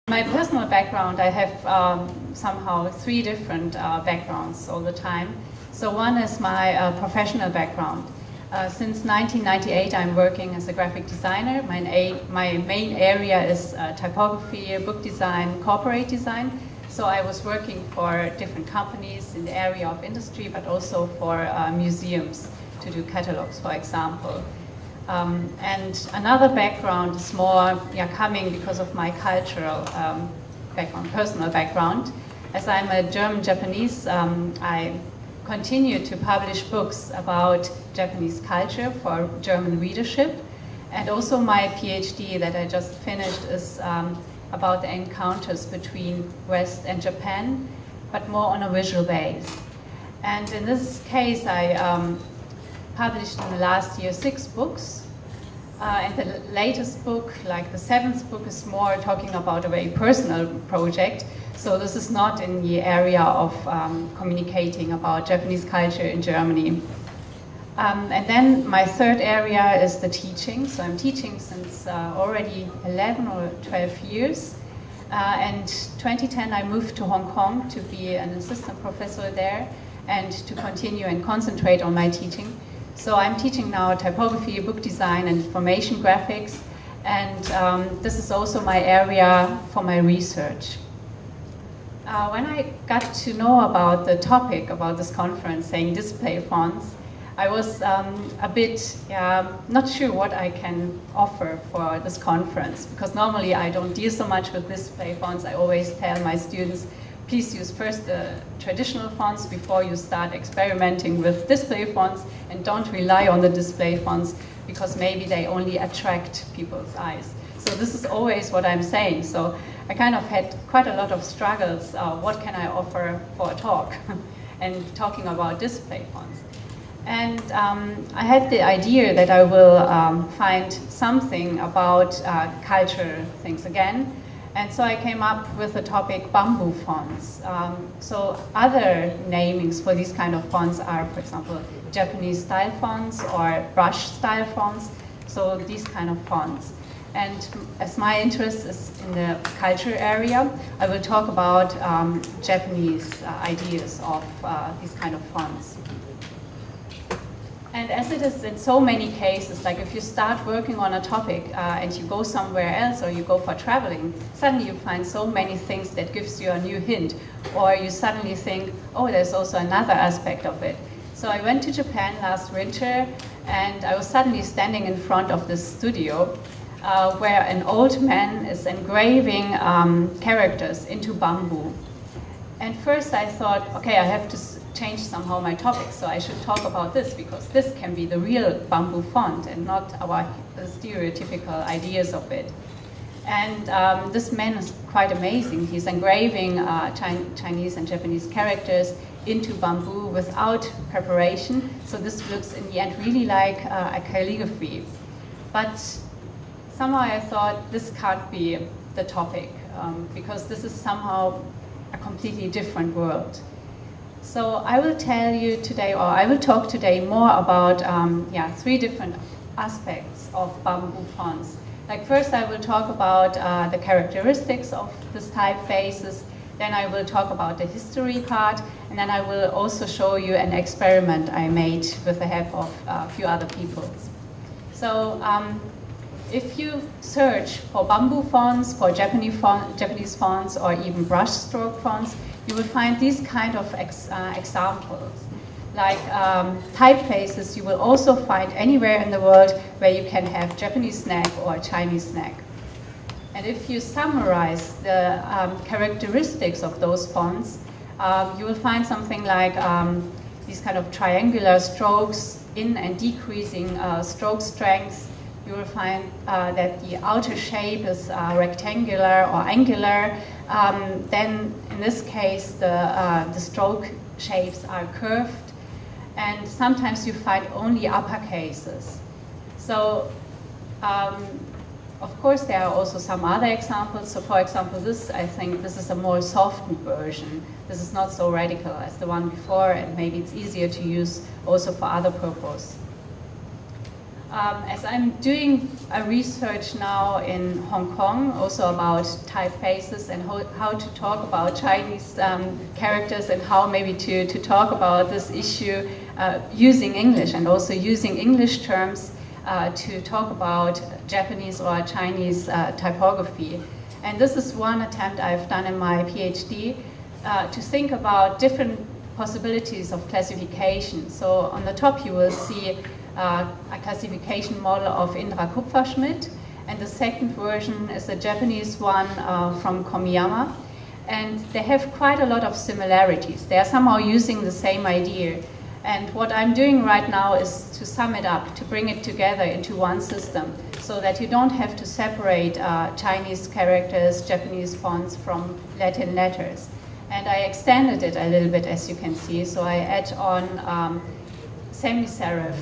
My personal background, I have somehow three different backgrounds all the time. So one is my professional background. Since 1998, I'm working as a graphic designer. My main area is typography, book design, corporate design. So I was working for different companies in the area of industry, but also for museums to do catalogs, for example. And another background is more coming because of my cultural background, personal background. As I'm a German-Japanese, I continue to publish books about Japanese culture for German readership. And also my PhD that I just finished is about the encounters between West and Japan, but more on a visual base. And in this case, I published in the last year 6 books. And the latest book, like the 7th book, is more talking about a very personal project. So this is not in the area of communicating about Japanese culture in Germany. And then my third area is the teaching. So I'm teaching since already 11 or 12 years. And 2010 I moved to Hong Kong to be an assistant professor there and to continue and concentrate on my teaching. So I'm teaching now typography, book design, and information graphics, and this is also my area for my research. When I got to know about the topic about this conference, saying display fonts, I was a bit not sure what I can offer for this conference, because normally I don't deal so much with display fonts. I always tell my students, please use first the traditional fonts before you start experimenting with display fonts, and don't rely on the display fonts because maybe they only attract people's eyes. So this is always what I'm saying. So I kind of had quite a lot of struggles. What can I offer for a talk? And talking about display fonts. And I had the idea that I will find something about cultural things again. And so I came up with the topic bamboo fonts. So other namings for these kind of fonts are, for example, Japanese style fonts or brush style fonts. So these kind of fonts. And as my interest is in the culture area, I will talk about Japanese ideas of these kind of fonts. And as it is in so many cases, like if you start working on a topic and you go somewhere else or you go for traveling, suddenly you find so many things that gives you a new hint. Or you suddenly think, oh, there's also another aspect of it. So I went to Japan last winter and I was suddenly standing in front of this studio where an old man is engraving characters into bamboo. And first I thought, okay, I have to change somehow my topic, so I should talk about this because this can be the real bamboo font and not our stereotypical ideas of it. And this man is quite amazing. He's engraving Chinese and Japanese characters into bamboo without preparation, so this looks in the end really like a calligraphy. But somehow I thought this can't be the topic because this is somehow a completely different world. So I will tell you today, or I will talk today more about 3 different aspects of bamboo fonts. Like first I will talk about the characteristics of these typefaces, then I will talk about the history part, and then I will also show you an experiment I made with the help of a few other people. So if you search for bamboo fonts, for Japanese fonts, or even brushstroke fonts, you will find these kind of examples. Like typefaces, you will also find anywhere in the world where you can have Japanese snack or Chinese snack. And if you summarize the characteristics of those fonts, you will find something like these kind of triangular strokes, in and decreasing stroke strength. You will find that the outer shape is rectangular or angular. Then, in this case, the stroke shapes are curved. And sometimes you find only upper cases. So, of course, there are also some other examples. So, for example, I think this is a more softened version. This is not so radical as the one before, and maybe it's easier to use also for other purposes. As I'm doing a research now in Hong Kong, also about typefaces and how to talk about Chinese characters and how maybe to talk about this issue using English and also using English terms to talk about Japanese or Chinese typography. And this is one attempt I've done in my PhD to think about different possibilities of classification. So on the top you will see a classification model of Indra Kupferschmidt, and the second version is a Japanese one from Komiyama, and they have quite a lot of similarities. They are somehow using the same idea, and what I'm doing right now is to sum it up, to bring it together into one system, so that you don't have to separate Chinese characters, Japanese fonts from Latin letters. And I extended it a little bit, as you can see, so I add on semi-serif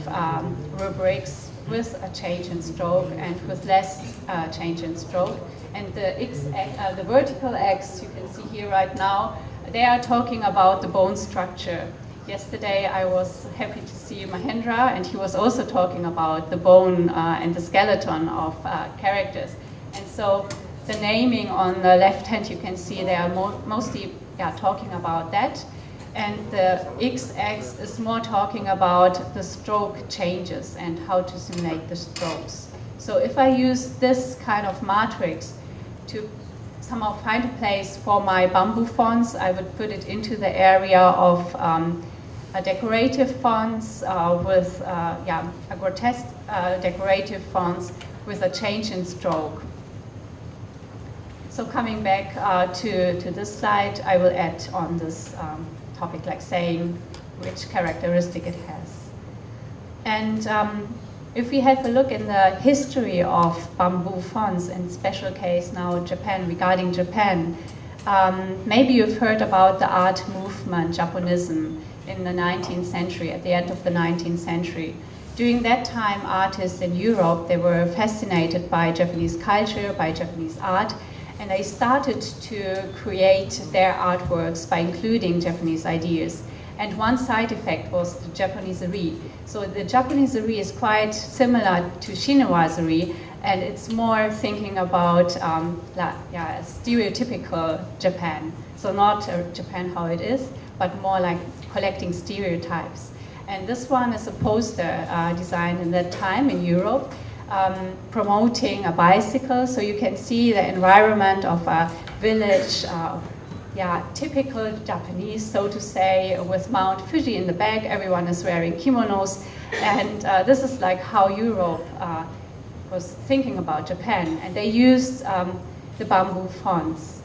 rubrics with a change in stroke and with less change in stroke. And the vertical X, you can see here right now, they are talking about the bone structure. Yesterday I was happy to see Mahendra, and he was also talking about the bone and the skeleton of characters. And so the naming on the left hand, you can see they are mostly talking about that. And the XX is more talking about the stroke changes and how to simulate the strokes. So if I use this kind of matrix to somehow find a place for my bamboo fonts, I would put it into the area of decorative fonts with a grotesque decorative fonts with a change in stroke. So coming back to this slide, I will add on this topic, like saying which characteristic it has. And if we have a look in the history of bamboo fonts, in special case now Japan, regarding Japan, maybe you've heard about the art movement, Japonism, in the 19th century, at the end of the 19th century. During that time, artists in Europe, they were fascinated by Japanese culture, by Japanese art, and they started to create their artworks by including Japanese ideas. And one side effect was the Japaneserie. So the Japaneserie is quite similar to Chinoiserie, and it's more thinking about stereotypical Japan. So not Japan how it is, but more like collecting stereotypes. And this one is a poster designed in that time in Europe, promoting a bicycle. So you can see the environment of a village, typical Japanese, so to say, with Mount Fuji in the back. Everyone is wearing kimonos, and this is like how Europe was thinking about Japan, and they used the bamboo fonts.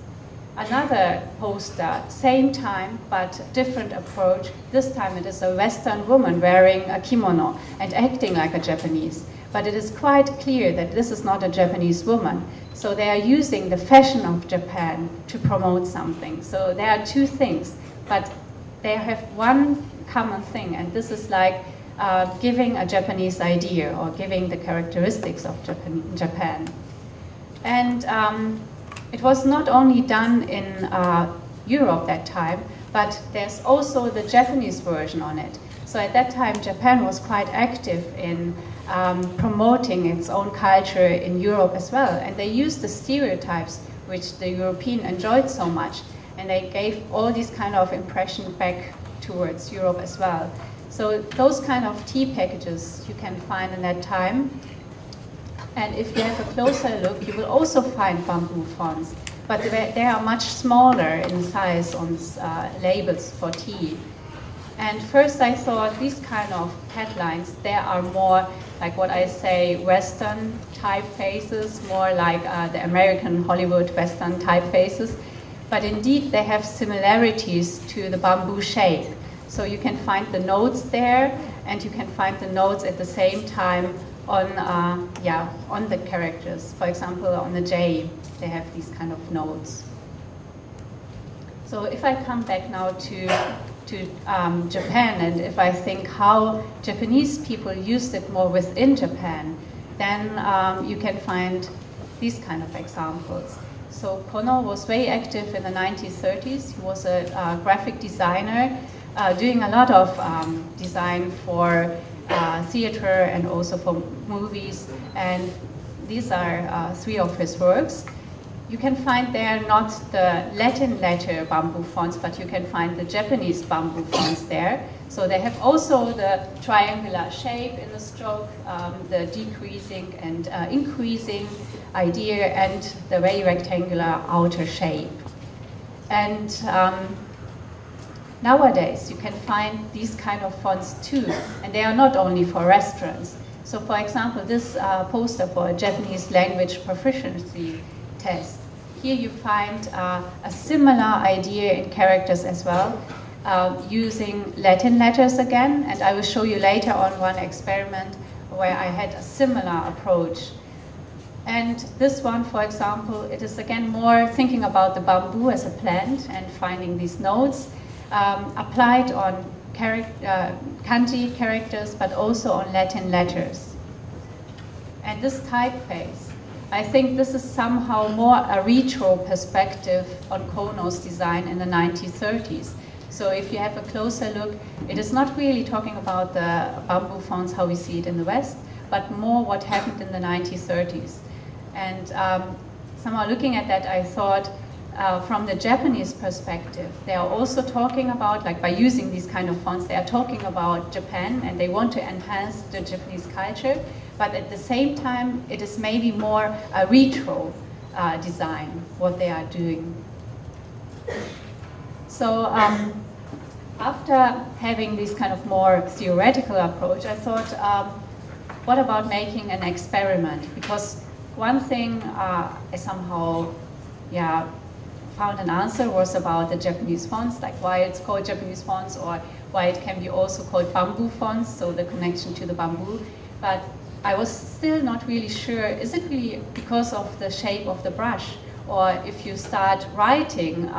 Another poster, same time but different approach. This time it is a Western woman wearing a kimono and acting like a Japanese. But it is quite clear that this is not a Japanese woman. So they are using the fashion of Japan to promote something. So there are two things, but they have one common thing, and this is like giving a Japanese idea or giving the characteristics of Japan. And it was not only done in Europe that time, but there's also the Japanese version on it. So at that time, Japan was quite active in promoting its own culture in Europe as well. And they used the stereotypes which the European enjoyed so much. And they gave all these kind of impressions back towards Europe as well. So those kind of tea packages you can find in that time. And if you have a closer look, you will also find bamboo fonts. But they are much smaller in size on labels for tea. And first I thought these kind of headlines, they are more like what I say, Western typefaces, more like the American Hollywood Western typefaces. But indeed they have similarities to the bamboo shape. So you can find the notes there, and you can find the notes at the same time on the characters. For example, on the J, they have these kind of notes. So if I come back now to Japan, and if I think how Japanese people used it more within Japan, then you can find these kind of examples. So Kono was very active in the 1930s. He was a graphic designer, doing a lot of design for theater and also for movies. And these are 3 of his works. You can find there not the Latin letter bamboo fonts, but you can find the Japanese bamboo fonts there. So they have also the triangular shape in the stroke, the decreasing and increasing idea, and the very rectangular outer shape. And nowadays you can find these kind of fonts too, and they are not only for restaurants. So for example, this poster for a Japanese language proficiency test. Here you find a similar idea in characters as well, using Latin letters again, and I will show you later on one experiment where I had a similar approach. And this one, for example, it is again more thinking about the bamboo as a plant and finding these notes, applied on kanji characters, but also on Latin letters. And this typeface, I think this is somehow more a retro perspective on Kono's design in the 1930s. So if you have a closer look, it is not really talking about the bamboo fonts, how we see it in the West, but more what happened in the 1930s. And somehow looking at that, I thought, from the Japanese perspective, they are also talking about, like by using these kind of fonts, they are talking about Japan and they want to enhance the Japanese culture, but at the same time, it is maybe more a retro design, what they are doing. So after having this kind of more theoretical approach, I thought, what about making an experiment? Because one thing I somehow, found an answer was about the Japanese fonts, like why it's called Japanese fonts, or why it can be also called bamboo fonts, so the connection to the bamboo. But I was still not really sure, is it really because of the shape of the brush? Or if you start writing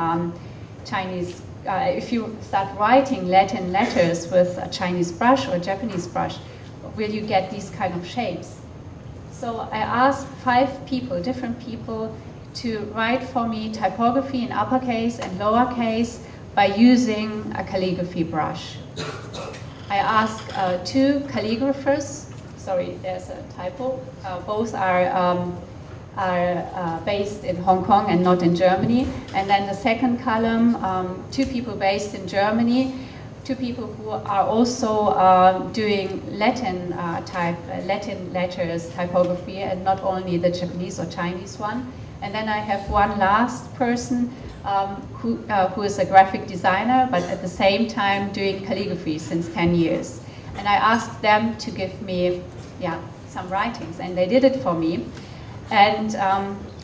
if you start writing Latin letters with a Chinese brush or Japanese brush, will you get these kind of shapes? So I asked 5 people, different people, to write for me typography in uppercase and lowercase by using a calligraphy brush. I asked 2 calligraphers, sorry, there's a typo, both are based in Hong Kong and not in Germany. And then the second column, 2 people based in Germany, 2 people who are also doing Latin letters typography, and not only the Japanese or Chinese one. And then I have one last person who is a graphic designer, but at the same time doing calligraphy since 10 years. And I asked them to give me some writings, and they did it for me. And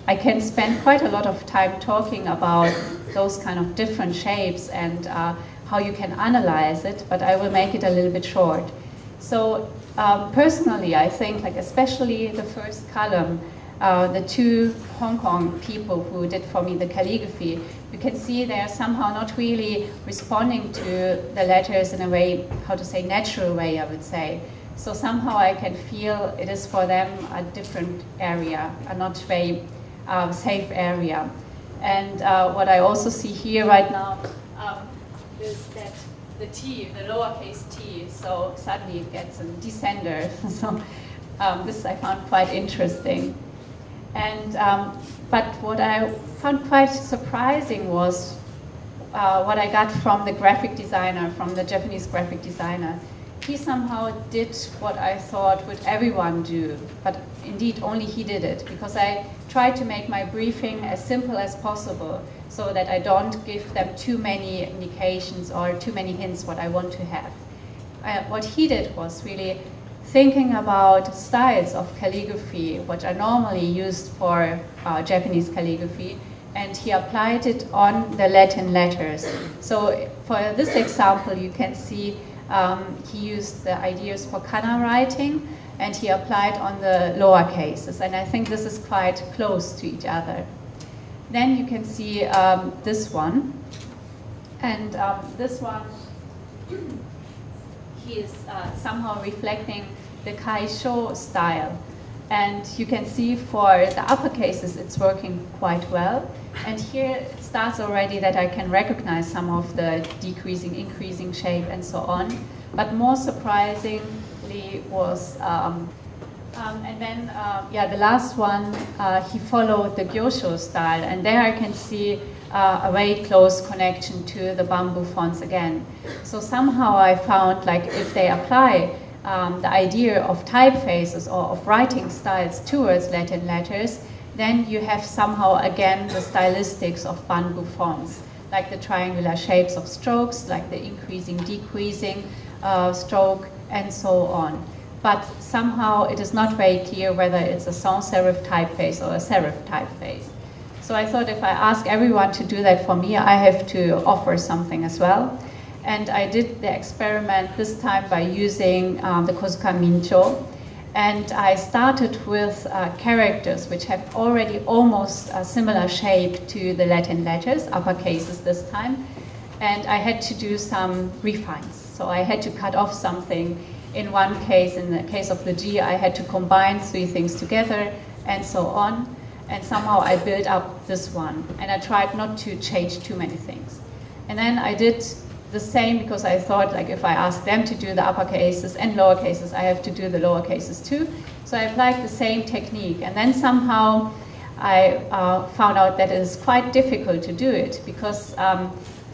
I can spend quite a lot of time talking about those kind of different shapes and how you can analyze it, but I will make it a little bit short. So personally, I think, like especially the first column, the 2 Hong Kong people who did for me the calligraphy, you can see they're somehow not really responding to the letters in a way, how to say, natural way, I would say. So somehow I can feel it is for them a different area, a not very safe area. And what I also see here right now is that the T, the lowercase t, so suddenly it gets a descender. So this I found quite interesting. And but what I found quite surprising was what I got from the graphic designer, from the Japanese graphic designer. He somehow did what I thought would everyone do, but indeed only he did it, because I tried to make my briefing as simple as possible so that I don't give them too many indications or too many hints what I want to have. What he did was really thinking about styles of calligraphy, which are normally used for Japanese calligraphy, and he applied it on the Latin letters. So for this example, you can see he used the ideas for kana writing, and he applied on the lower cases, and I think this is quite close to each other. Then you can see this one, and this one, he is somehow reflecting the kaisho style, and you can see for the upper cases it's working quite well, and here it's starts already that I can recognize some of the decreasing, increasing shape and so on. But more surprisingly was, the last one, he followed the Gyosho style, and there I can see a very close connection to the bamboo fonts again. So somehow I found, like, if they apply the idea of typefaces or of writing styles towards Latin letters, then you have somehow again the stylistics of bamboo fonts, like the triangular shapes of strokes, like the increasing, decreasing stroke, and so on. But somehow it is not very clear whether it's a sans serif typeface or a serif typeface. So I thought if I ask everyone to do that for me, I have to offer something as well. And I did the experiment this time by using the Kozuka Mincho. And I started with characters which have already almost a similar shape to the Latin letters, uppercases this time. And I had to do some refines. So I had to cut off something. In one case, in the case of the G, I had to combine 3 things together and so on. And somehow I built up this one. And I tried not to change too many things. And then I did the same because I thought, like, if I ask them to do the uppercases and lowercases, I have to do the lowercases too. So I applied the same technique. And then somehow I found out that it is quite difficult to do it because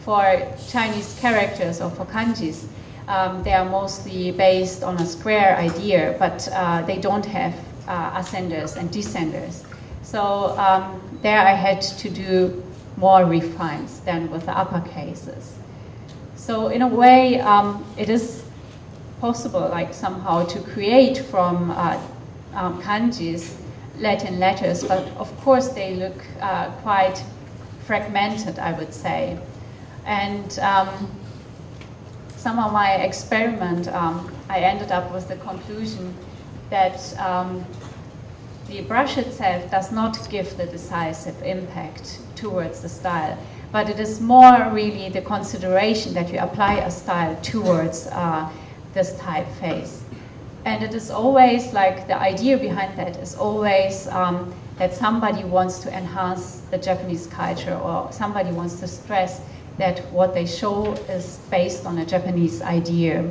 for Chinese characters or for kanjis, they are mostly based on a square idea, but they don't have ascenders and descenders. So there I had to do more refines than with the uppercases. So in a way, it is possible, like, somehow to create from kanjis Latin letters, but of course they look quite fragmented, I would say. And somehow my experiment, I ended up with the conclusion that the brush itself does not give the decisive impact towards the style, but it is more really the consideration that you apply a style towards this typeface. And it is always, like, the idea behind that is always that somebody wants to enhance the Japanese culture, or somebody wants to stress that what they show is based on a Japanese idea.